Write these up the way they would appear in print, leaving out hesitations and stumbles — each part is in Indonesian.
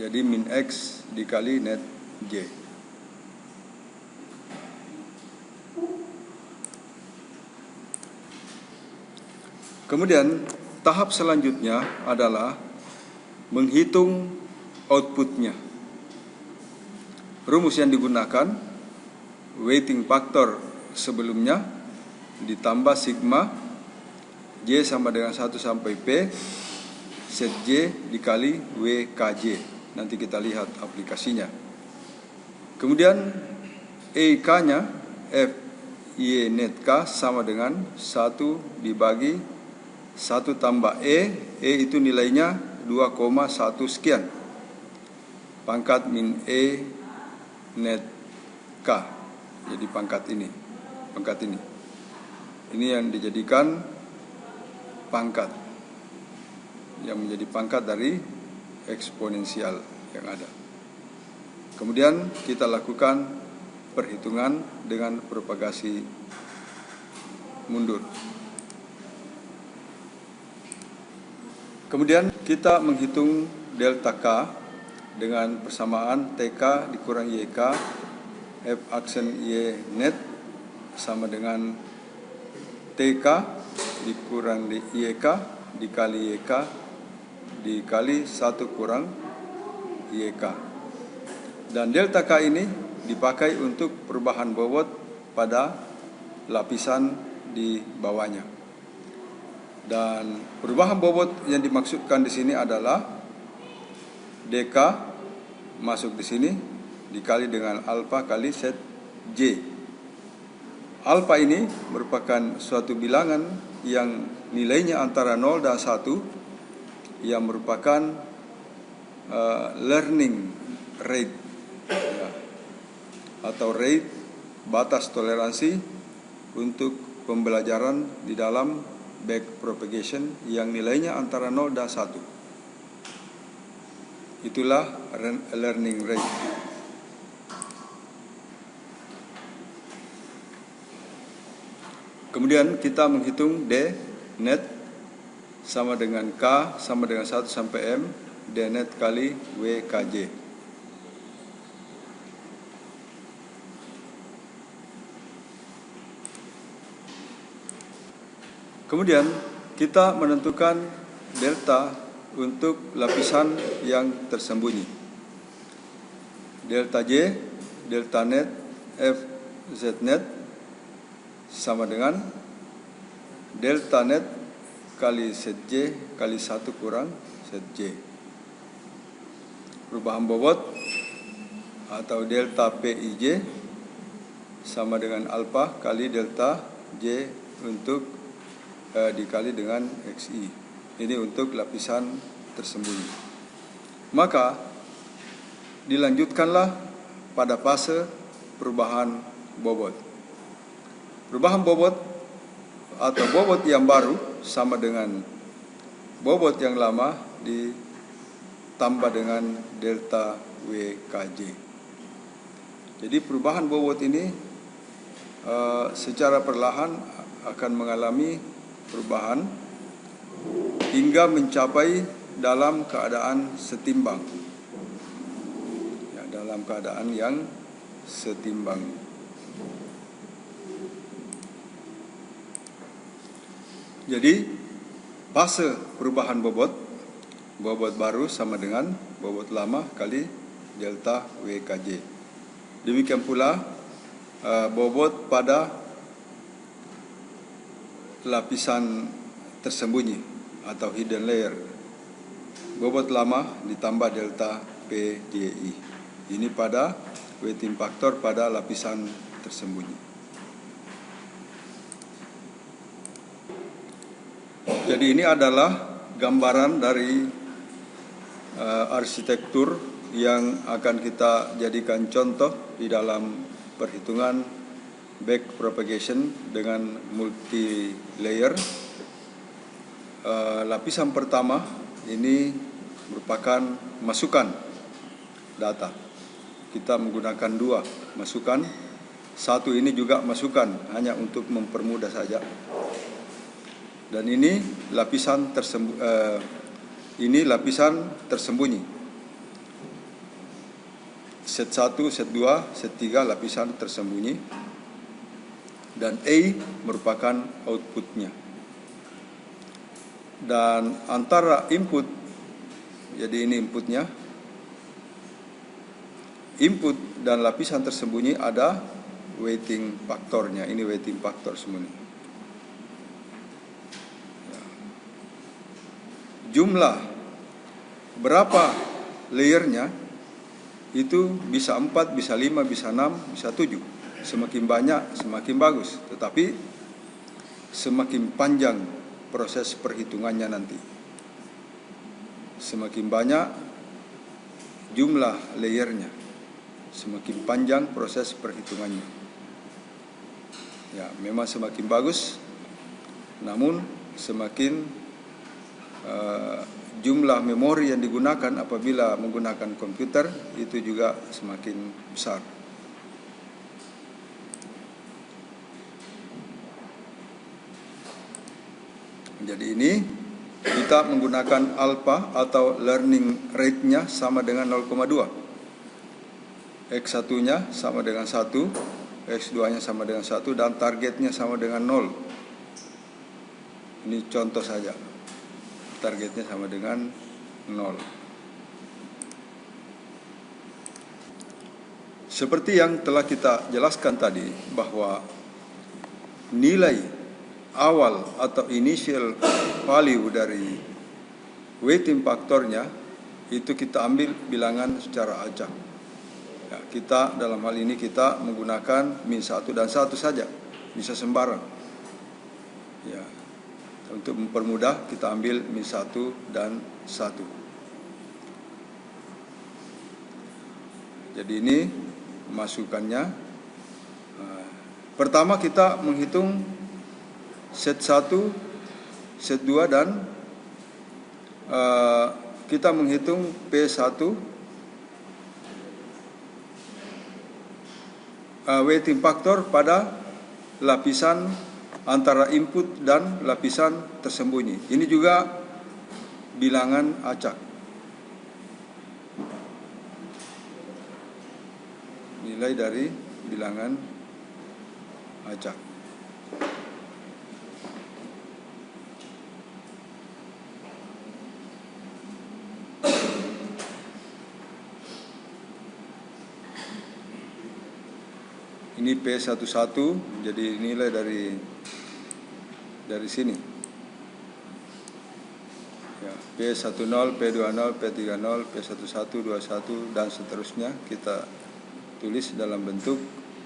Jadi min X dikali net J. Kemudian tahap selanjutnya adalah menghitung outputnya. Rumus yang digunakan, weighting factor sebelumnya ditambah sigma J sama dengan 1 sampai P set J dikali WKJ. Nanti kita lihat aplikasinya. Kemudian EK-nya FY net K sama dengan 1 dibagi 1 tambah E itu nilainya 2,1 sekian. Pangkat min E net K. Jadi pangkat ini. Ini yang dijadikan pangkat. Yang menjadi pangkat dari eksponensial yang ada. Kemudian kita lakukan perhitungan dengan propagasi mundur. Kemudian kita menghitung delta K dengan persamaan TK dikurang YK F aksen Y net sama dengan TK dikurang YK dikali YK dikali 1 kurang YK. Dan delta K ini dipakai untuk perubahan bobot pada lapisan di bawahnya. Dan perubahan bobot yang dimaksudkan di sini adalah dk masuk di sini dikali dengan alfa kali set J. Alfa ini merupakan suatu bilangan yang nilainya antara 0 dan 1 yang merupakan learning rate ya, atau rate batas toleransi untuk pembelajaran di dalam backpropagation yang nilainya antara 0 dan 1. Itulah learning rate. Kemudian kita menghitung D net sama dengan K sama dengan 1 sampai M D net kali WKJ. Kemudian kita menentukan delta untuk lapisan yang tersembunyi. Delta J, delta net, F Z net sama dengan delta net kali set J kali 1 kurang set J. Perubahan bobot atau delta PIJ sama dengan alfa kali delta J untuk dikali dengan XI. Ini untuk lapisan tersembunyi. Maka dilanjutkanlah pada fase perubahan bobot. Perubahan bobot atau bobot yang baru sama dengan bobot yang lama ditambah dengan delta WKJ. Jadi perubahan bobot ini secara perlahan akan mengalami perubahan hingga mencapai dalam keadaan setimbang. Ya, dalam keadaan yang setimbang. Jadi fase perubahan bobot baru sama dengan bobot lama kali delta WKJ. Demikian pula bobot pada lapisan tersembunyi atau hidden layer. Bobot lama ditambah delta PDI. Ini pada weighting factor pada lapisan tersembunyi. Jadi ini adalah gambaran dari arsitektur yang akan kita jadikan contoh di dalam perhitungan backpropagation dengan multi layer. Lapisan pertama ini merupakan masukan data. Kita menggunakan 2 masukan. 1 ini juga masukan hanya untuk mempermudah saja. Dan ini lapisan tersembunyi. set 1, set 2, set 3 lapisan tersembunyi, dan A merupakan outputnya. Dan antara input, jadi ini inputnya, input dan lapisan tersembunyi ada weighting faktornya. Ini weighting faktor semua ini. Jumlah berapa layernya itu bisa 4, bisa 5, bisa 6, bisa 7. Semakin banyak semakin bagus, tetapi semakin panjang proses perhitungannya nanti. Semakin banyak jumlah layernya, semakin panjang proses perhitungannya. Ya, memang semakin bagus, namun semakin jumlah memori yang digunakan apabila menggunakan komputer itu juga semakin besar. Jadi ini kita menggunakan alpha atau learning rate-nya sama dengan 0,2. X1-nya sama dengan 1, X2-nya sama dengan 1, dan targetnya sama dengan 0. Ini contoh saja. Targetnya sama dengan 0. Seperti yang telah kita jelaskan tadi, bahwa nilai awal atau initial value dari weighting faktornya itu kita ambil bilangan secara acak. Ya, kita dalam hal ini kita menggunakan min 1 dan 1 saja, bisa sembarang. Ya, untuk mempermudah kita ambil min 1 dan 1. Jadi ini masukannya. Pertama kita menghitung set 1, set 2, dan kita menghitung P1 weighting factor pada lapisan antara input dan lapisan tersembunyi. Ini juga bilangan acak. Nilai dari bilangan acak. Ini P11, jadi nilai dari sini. Ya, P10, P20, P30, P11, 21 dan seterusnya kita tulis dalam bentuk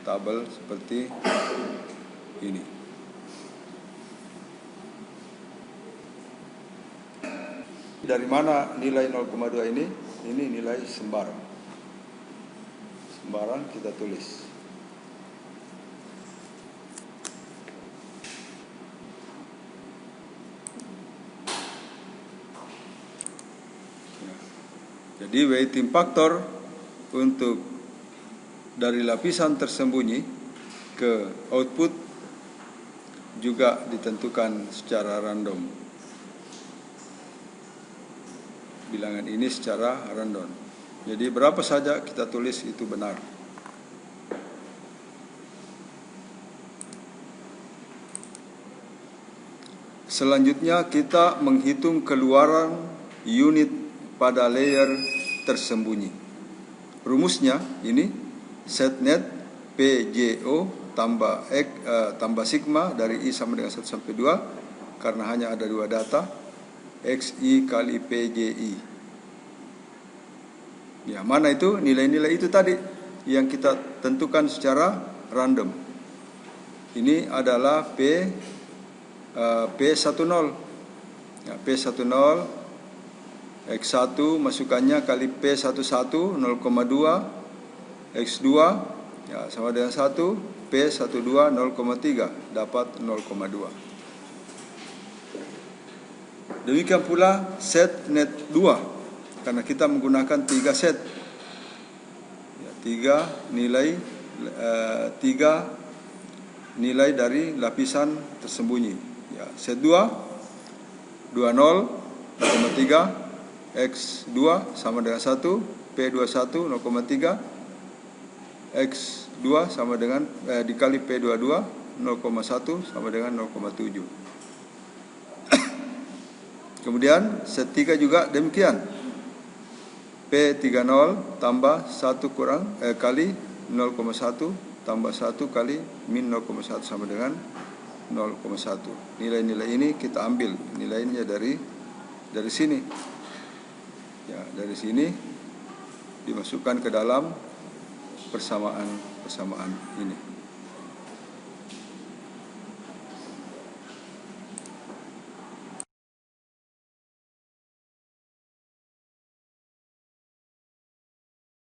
tabel seperti ini. Dari mana nilai 0,2 ini? Ini nilai sembarang. Sembarang kita tulis. Jadi weighting factor untuk dari lapisan tersembunyi ke output juga ditentukan secara random. Bilangan ini secara random. Jadi berapa saja kita tulis itu benar. Selanjutnya kita menghitung keluaran unit pada layer tersembunyi. Rumusnya ini set net PJO tambah X tambah sigma dari I sama dengan 1 sampai 2 karena hanya ada 2 data, XI kali PJI. Ya, mana itu nilai-nilai itu tadi yang kita tentukan secara random. Ini adalah P10. Ya, P10 X1 masukannya kali P11 0,2, X2 ya sama dengan 1, P12 0,3 dapat 0,2. Demikian pula set net 2 karena kita menggunakan 3 set. Ya, 3 nilai dari lapisan tersembunyi. Ya, set 2 20 0,3, X2 sama dengan 1, P21 0,3, X2 sama dengan dikali P22 0,1 sama dengan 0,7. Kemudian set 3 juga demikian. P30 tambah 1 kali 0,1 tambah 1 kali min 0,1 sama dengan 0,1. Nilai-nilai ini kita ambil nilainya dari sini. Ya, dari sini dimasukkan ke dalam persamaan ini.